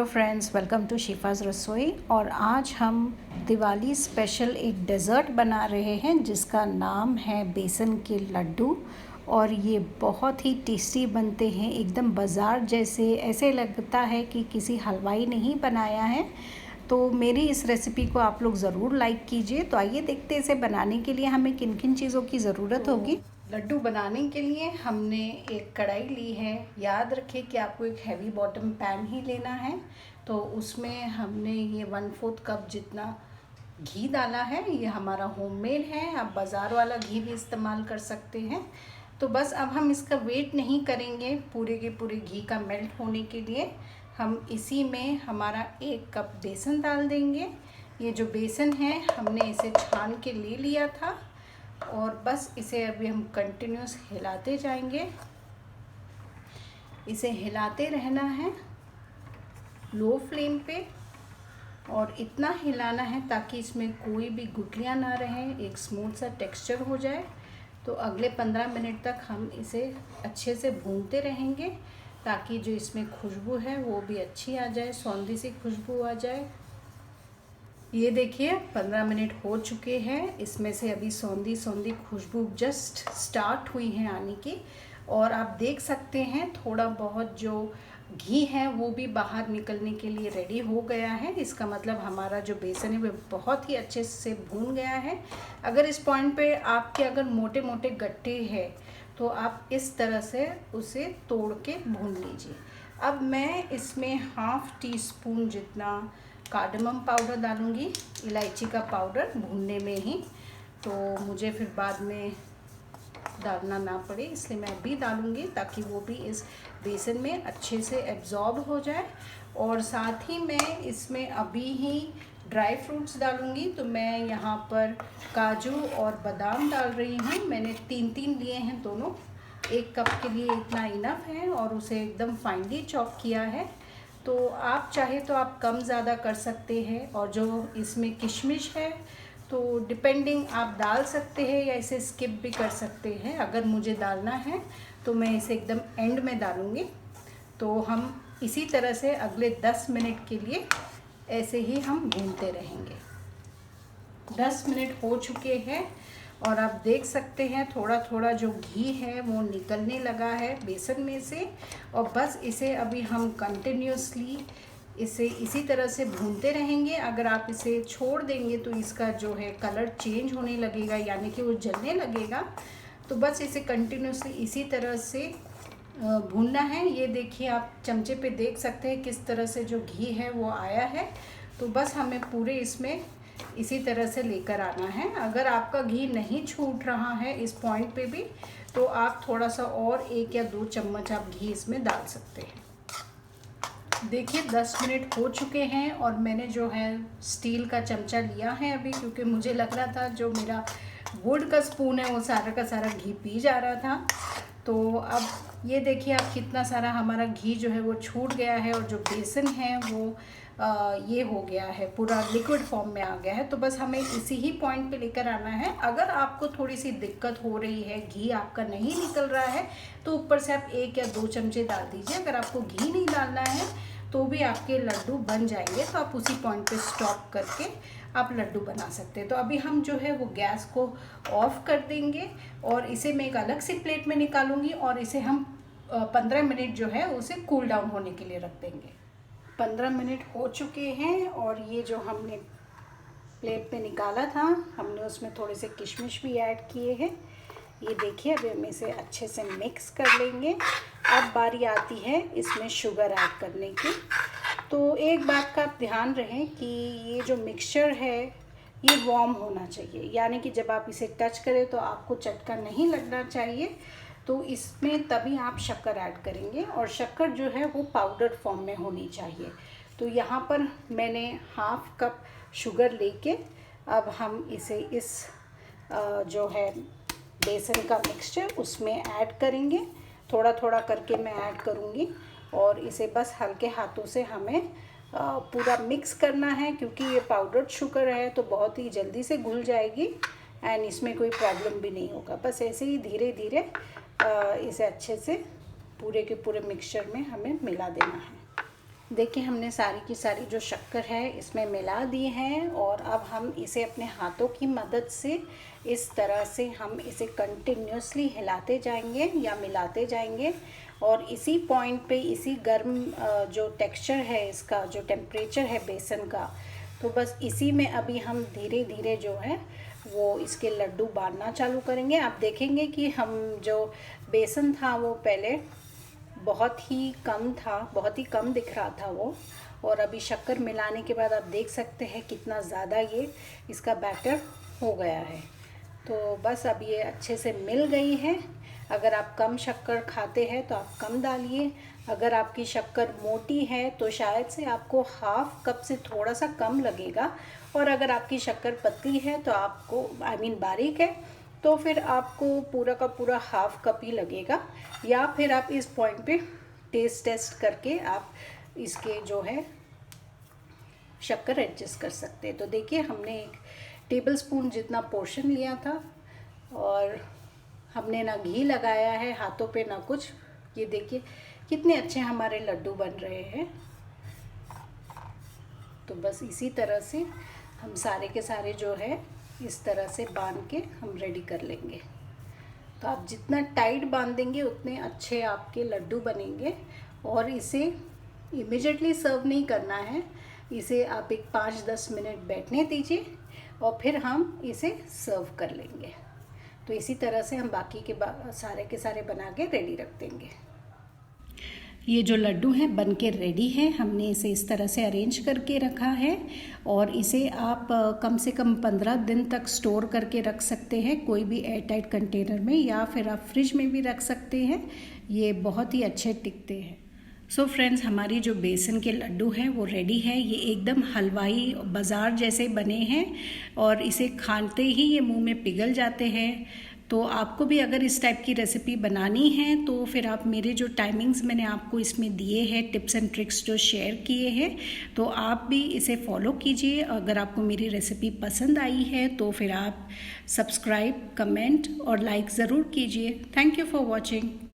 Hello friends, welcome to शिफाज़ रसोई। और आज हम दिवाली स्पेशल एक डेज़र्ट बना रहे हैं जिसका नाम है बेसन के लड्डू। और ये बहुत ही टेस्टी बनते हैं, एकदम बाज़ार जैसे। ऐसे लगता है कि किसी हलवाई ने ही बनाया है। तो मेरी इस रेसिपी को आप लोग ज़रूर लाइक कीजिए। तो आइए देखते हैं इसे बनाने के लिए हमें किन किन चीज़ों की ज़रूरत होगी। लड्डू बनाने के लिए हमने एक कढ़ाई ली है। याद रखें कि आपको एक हैवी बॉटम पैन ही लेना है। तो उसमें हमने ये 1/4 कप जितना घी डाला है। ये हमारा होममेड है, आप बाज़ार वाला घी भी इस्तेमाल कर सकते हैं। तो बस अब हम इसका वेट नहीं करेंगे पूरे के पूरे घी का मेल्ट होने के लिए। हम इसी में हमारा 1 कप बेसन डाल देंगे। ये जो बेसन है हमने इसे छान के ले लिया था और बस इसे अभी हम कंटिन्यूस हिलाते जाएंगे। इसे हिलाते रहना है लो फ्लेम पे, और इतना हिलाना है ताकि इसमें कोई भी गुठलियाँ ना रहें, एक स्मूथ सा टेक्सचर हो जाए। तो अगले 15 मिनट तक हम इसे अच्छे से भूनते रहेंगे ताकि जो इसमें खुशबू है वो भी अच्छी आ जाए, सौंधी सी खुशबू आ जाए। ये देखिए 15 मिनट हो चुके हैं। इसमें से अभी सौंधी सौंधी खुशबू जस्ट स्टार्ट हुई है आने की। और आप देख सकते हैं थोड़ा बहुत जो घी है वो भी बाहर निकलने के लिए रेडी हो गया है। इसका मतलब हमारा जो बेसन है वो बहुत ही अच्छे से भून गया है। अगर इस पॉइंट पे आपके अगर मोटे मोटे गट्टे हैं तो आप इस तरह से उसे तोड़ के भून लीजिए। अब मैं इसमें 1/2 टीस्पून जितना कार्डमम पाउडर डालूँगी, इलायची का पाउडर भूनने में ही, तो मुझे फिर बाद में डालना ना पड़े, इसलिए मैं अभी डालूँगी ताकि वो भी इस बेसन में अच्छे से एब्जॉर्ब हो जाए। और साथ ही मैं इसमें अभी ही ड्राई फ्रूट्स डालूँगी। तो मैं यहाँ पर काजू और बादाम डाल रही हूँ। मैंने 3 लिए हैं दोनों। 1 कप के लिए इतना इनफ है और उसे एकदम फाइनली चॉप किया है। तो आप चाहे तो आप कम ज़्यादा कर सकते हैं। और जो इसमें किशमिश है तो डिपेंडिंग आप डाल सकते हैं या इसे स्किप भी कर सकते हैं। अगर मुझे डालना है तो मैं इसे एकदम एंड में डालूँगी। तो हम इसी तरह से अगले 10 मिनट के लिए ऐसे ही हम भूनते रहेंगे। 10 मिनट हो चुके हैं और आप देख सकते हैं थोड़ा थोड़ा जो घी है वो निकलने लगा है बेसन में से। और बस इसे अभी हम कंटिन्यूसली इसे इसी तरह से भूनते रहेंगे। अगर आप इसे छोड़ देंगे तो इसका जो है कलर चेंज होने लगेगा, यानी कि वो जलने लगेगा। तो बस इसे कंटिन्यूसली इसी तरह से भूनना है। ये देखिए आप चमचे पे देख सकते हैं किस तरह से जो घी है वो आया है। तो बस हमें पूरे इसमें इसी तरह से लेकर आना है। अगर आपका घी नहीं छूट रहा है इस पॉइंट पे भी तो आप थोड़ा सा और 1 या 2 चम्मच आप घी इसमें डाल सकते हैं। देखिए 10 मिनट हो चुके हैं और मैंने जो है स्टील का चमचा लिया है अभी, क्योंकि मुझे लग रहा था जो मेरा वुड का स्पून है वो सारा का सारा घी पी जा रहा था। तो अब ये देखिए आप कितना सारा हमारा घी जो है वो छूट गया है और जो बेसन है वो ये हो गया है, पूरा लिक्विड फॉर्म में आ गया है। तो बस हमें इसी ही पॉइंट पे लेकर आना है। अगर आपको थोड़ी सी दिक्कत हो रही है, घी आपका नहीं निकल रहा है, तो ऊपर से आप 1 या 2 चमचे डाल दीजिए। अगर आपको घी नहीं डालना है तो भी आपके लड्डू बन जाएंगे। तो आप उसी पॉइंट पे स्टॉप करके आप लड्डू बना सकते हैं। तो अभी हम जो है वो गैस को ऑफ कर देंगे और इसे मैं एक अलग सी प्लेट में निकालूंगी और इसे हम 15 मिनट जो है उसे कूल डाउन होने के लिए रख देंगे। 15 मिनट हो चुके हैं और ये जो हमने प्लेट पे निकाला था हमने उसमें थोड़े से किशमिश भी ऐड किए हैं। ये देखिए अभी हम इसे अच्छे से मिक्स कर लेंगे। अब बारी आती है इसमें शुगर ऐड करने की। तो एक बात का आप ध्यान रहे कि ये जो मिक्सचर है ये वार्म होना चाहिए, यानी कि जब आप इसे टच करें तो आपको चटका नहीं लगना चाहिए। तो इसमें तभी आप शक्कर ऐड करेंगे और शक्कर जो है वो पाउडर फॉर्म में होनी चाहिए। तो यहाँ पर मैंने 1/2 कप शुगर लेके अब हम इसे इस जो है बेसन का मिक्सचर उसमें ऐड करेंगे। थोड़ा थोड़ा करके मैं ऐड करूँगी और इसे बस हल्के हाथों से हमें पूरा मिक्स करना है, क्योंकि ये पाउडर्ड शुगर है तो बहुत ही जल्दी से घुल जाएगी एंड इसमें कोई प्रॉब्लम भी नहीं होगा। बस ऐसे ही धीरे धीरे इसे अच्छे से पूरे के पूरे मिक्सचर में हमें मिला देना है। देखिए हमने सारी की सारी जो शक्कर है इसमें मिला दी है और अब हम इसे अपने हाथों की मदद से इस तरह से हम इसे कंटिन्यूसली हिलाते जाएंगे या मिलाते जाएंगे और इसी पॉइंट पे इसी गर्म जो टेक्सचर है इसका, जो टेम्परेचर है बेसन का, तो बस इसी में अभी हम धीरे धीरे जो है वो इसके लड्डू बांधना चालू करेंगे। आप देखेंगे कि हम जो बेसन था वो पहले बहुत ही कम था, बहुत ही कम दिख रहा था वो, और अभी शक्कर मिलाने के बाद आप देख सकते हैं कितना ज़्यादा ये इसका बैटर हो गया है। तो बस अब ये अच्छे से मिल गई है। अगर आप कम शक्कर खाते हैं तो आप कम डालिए, अगर आपकी शक्कर मोटी है तो शायद से आपको हाफ कप से थोड़ा सा कम लगेगा, और अगर आपकी शक्कर पतली है तो आपको बारीक है तो फिर आपको पूरा का पूरा हाफ कप ही लगेगा, या फिर आप इस पॉइंट पे टेस्ट करके आप इसके जो है शक्कर एडजस्ट कर सकते हैं। तो देखिए हमने 1 टेबलस्पून जितना पोर्शन लिया था और हमने ना घी लगाया है हाथों पे ना कुछ। ये देखिए कितने अच्छे हमारे लड्डू बन रहे हैं। तो बस इसी तरह से हम सारे के सारे जो है इस तरह से बांध के हम रेडी कर लेंगे। तो आप जितना टाइट बांधेंगे उतने अच्छे आपके लड्डू बनेंगे। और इसे इमीडिएटली सर्व नहीं करना है, इसे आप एक 5-10 मिनट बैठने दीजिए और फिर हम इसे सर्व कर लेंगे। तो इसी तरह से हम बाकी के सारे के सारे बना के रेडी रख देंगे। ये जो लड्डू हैं बन के रेडी है। हमने इसे इस तरह से अरेंज करके रखा है और इसे आप कम से कम 15 दिन तक स्टोर करके रख सकते हैं कोई भी एयरटाइट कंटेनर में, या फिर आप फ्रिज में भी रख सकते हैं। ये बहुत ही अच्छे टिकते हैं। सो फ्रेंड्स, हमारी जो बेसन के लड्डू हैं वो रेडी है। ये एकदम हलवाई बाज़ार जैसे बने हैं और इसे खाते ही ये मुंह में पिघल जाते हैं। तो आपको भी अगर इस टाइप की रेसिपी बनानी है तो फिर आप मेरे जो टाइमिंग्स मैंने आपको इसमें दिए हैं, टिप्स एंड ट्रिक्स जो शेयर किए हैं, तो आप भी इसे फॉलो कीजिए। अगर आपको मेरी रेसिपी पसंद आई है तो फिर आप सब्सक्राइब, कमेंट और लाइक ज़रूर कीजिए। Thank you for watching.